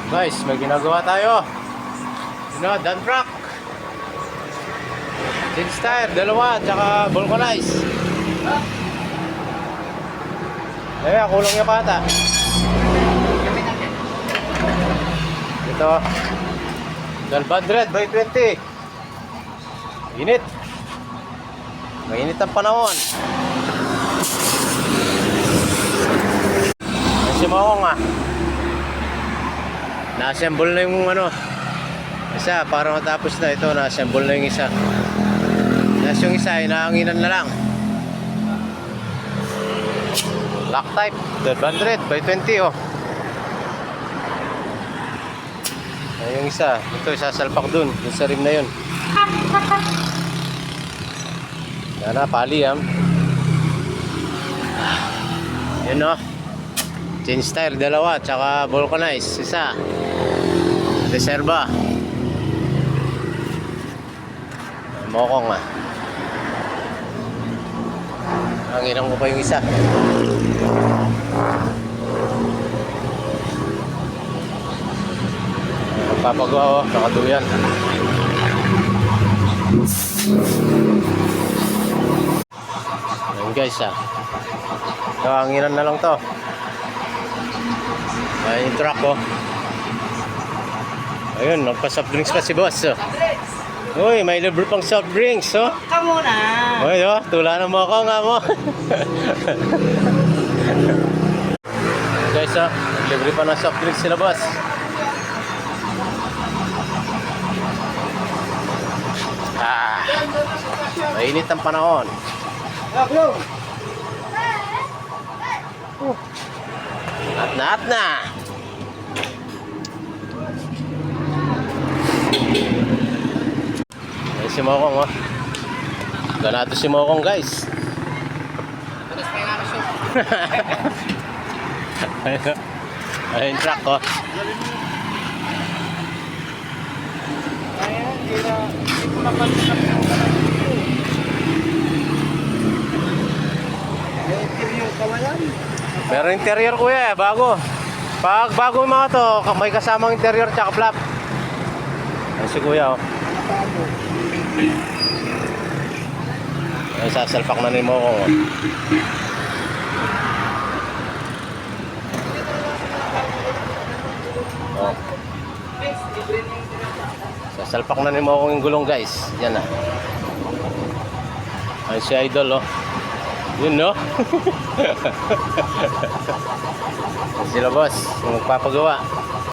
Guys, may ginagawa tayo. Dump truck. Change tire, dalawa, tsaka vulcanize. Kulang niya pata. Ito 1200 by 20. Init. Mainit ang panahon. Si Mawong na-assemble na yung isa para matapos na. Ito na-assemble na yung isa. Tapos yung isa inahanginan na lang. Lock type 1200 by 20 yung isa. Ito isasalpak dun sa rim na yun. Yan pali yan change tire dalawa tsaka vulcanize isa. Reserva mokong hanginan ko pa yung isa. Magpapagawa nakaduyan. Ayan guys ito hanginan na lang to. Ayan yung truck ayun nagpa-soft drinks pa si boss uy may libre pang soft drinks ka muna uy tulanan mo ako nga mo. Guys libre pa ng soft drinks sila boss. Mainit ang panahon. At na. Ay si Mokong ganado si Mokong guys. Ayun truck pero interior kuya bago. Pag bago yung mga to may kasamang interior tsaka flap. Ayun si kuya ayun sasalpak na ni Mokong sasalpak na ni Mokong yung gulong guys. Yan ayun si Idol yun sila boss magpapagawa.